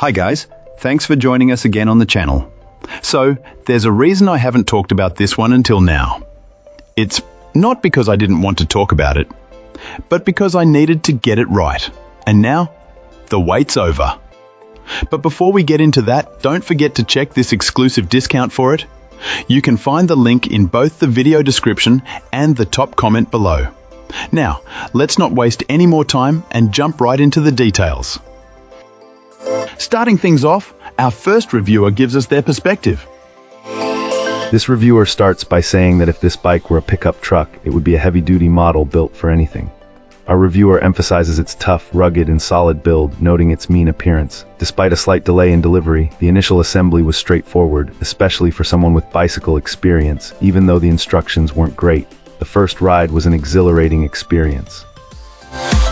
Hi guys, thanks for joining us again on the channel. So, there's a reason I haven't talked about this one until now. It's not because I didn't want to talk about it, but because I needed to get it right. And now, the wait's over. But before we get into that, don't forget to check this exclusive discount for it. You can find the link in both the video description and the top comment below. Now, let's not waste any more time and jump right into the details. Starting things off, our first reviewer gives us their perspective. This reviewer starts by saying that if this bike were a pickup truck, it would be a heavy-duty model built for anything. Our reviewer emphasizes its tough, rugged, and solid build, noting its mean appearance. Despite a slight delay in delivery, the initial assembly was straightforward, especially for someone with bicycle experience, even though the instructions weren't great. The first ride was an exhilarating experience.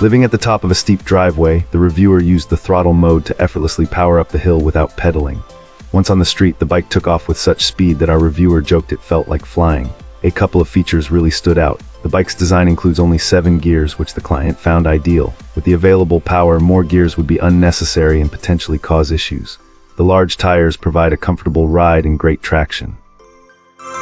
Living at the top of a steep driveway, the reviewer used the throttle mode to effortlessly power up the hill without pedaling. Once on the street, the bike took off with such speed that our reviewer joked it felt like flying. A couple of features really stood out. The bike's design includes only 7 gears, which the client found ideal. With the available power, more gears would be unnecessary and potentially cause issues. The large tires provide a comfortable ride and great traction.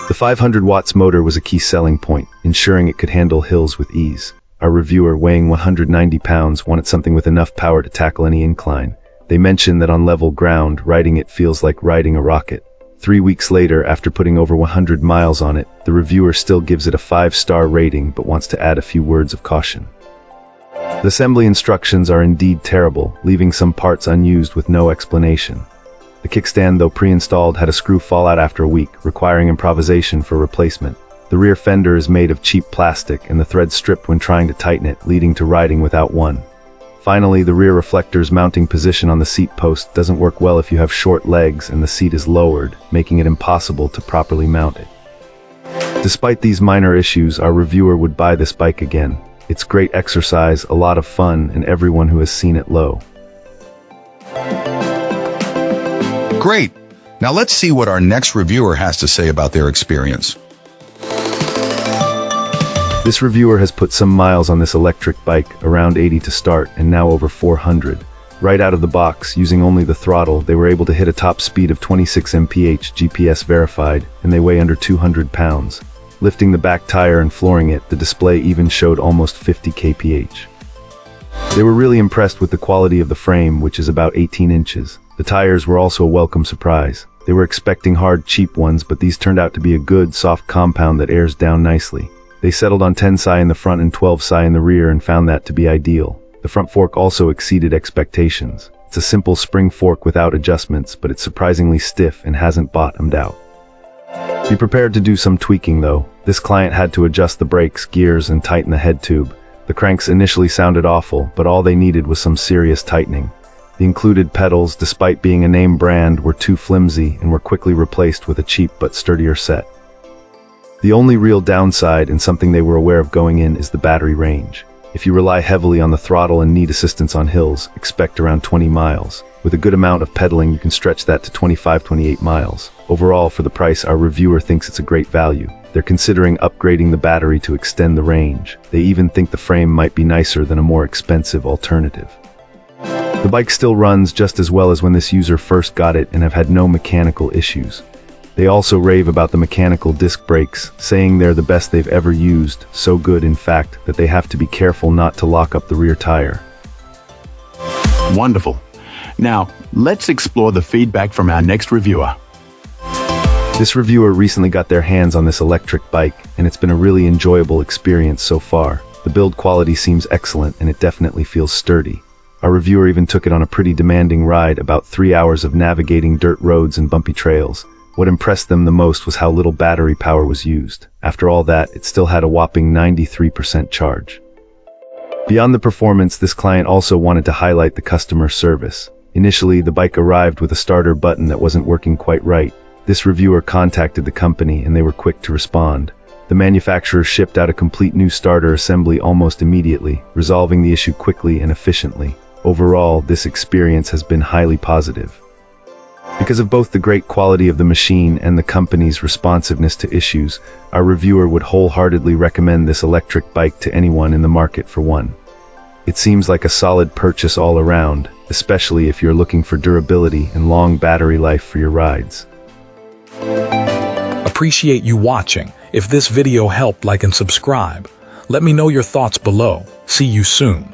The 500 watts motor was a key selling point, ensuring it could handle hills with ease. Our reviewer, weighing 190 pounds, wanted something with enough power to tackle any incline. They mentioned that on level ground, riding it feels like riding a rocket. 3 weeks later, after putting over 100 miles on it, the reviewer still gives it a 5-star rating but wants to add a few words of caution. The assembly instructions are indeed terrible, leaving some parts unused with no explanation. The kickstand, though pre-installed, had a screw fall out after a week, requiring improvisation for replacement. The rear fender is made of cheap plastic and the thread stripped when trying to tighten it, leading to riding without one. Finally, the rear reflector's mounting position on the seat post doesn't work well if you have short legs and the seat is lowered, making it impossible to properly mount it. Despite these minor issues, our reviewer would buy this bike again. It's great exercise, a lot of fun, and everyone who has seen it low. Great! Now let's see what our next reviewer has to say about their experience. This reviewer has put some miles on this electric bike, around 80 to start, and now over 400. Right out of the box, using only the throttle, they were able to hit a top speed of 26 mph, GPS verified, and they weigh under 200 pounds. Lifting the back tire and flooring it, the display even showed almost 50 kph. They were really impressed with the quality of the frame, which is about 18 inches. The tires were also a welcome surprise. They were expecting hard, cheap ones, but these turned out to be a good, soft compound that airs down nicely. They settled on 10 psi in the front and 12 psi in the rear and found that to be ideal. The front fork also exceeded expectations. It's a simple spring fork without adjustments, but it's surprisingly stiff and hasn't bottomed out. Be prepared to do some tweaking though. This client had to adjust the brakes, gears, and tighten the head tube. The cranks initially sounded awful, but all they needed was some serious tightening. The included pedals, despite being a name brand, were too flimsy and were quickly replaced with a cheap but sturdier set. The only real downside, and something they were aware of going in, is the battery range. If you rely heavily on the throttle and need assistance on hills, expect around 20 miles. With a good amount of pedaling, you can stretch that to 25-28 miles. Overall, for the price, our reviewer thinks it's a great value. They're considering upgrading the battery to extend the range. They even think the frame might be nicer than a more expensive alternative. The bike still runs just as well as when this user first got it and have had no mechanical issues. They also rave about the mechanical disc brakes, saying they're the best they've ever used, so good in fact that they have to be careful not to lock up the rear tire. Wonderful. Now, let's explore the feedback from our next reviewer. This reviewer recently got their hands on this electric bike, and it's been a really enjoyable experience so far. The build quality seems excellent and it definitely feels sturdy. Our reviewer even took it on a pretty demanding ride, about 3 hours of navigating dirt roads and bumpy trails. What impressed them the most was how little battery power was used. After all that, it still had a whopping 93% charge. Beyond the performance, this client also wanted to highlight the customer service. Initially, the bike arrived with a starter button that wasn't working quite right. This reviewer contacted the company and they were quick to respond. The manufacturer shipped out a complete new starter assembly almost immediately, resolving the issue quickly and efficiently. Overall, this experience has been highly positive. Because of both the great quality of the machine and the company's responsiveness to issues, our reviewer would wholeheartedly recommend this electric bike to anyone in the market for one. It seems like a solid purchase all around, especially if you're looking for durability and long battery life for your rides. Appreciate you watching. If this video helped, like and subscribe. Let me know your thoughts below. See you soon.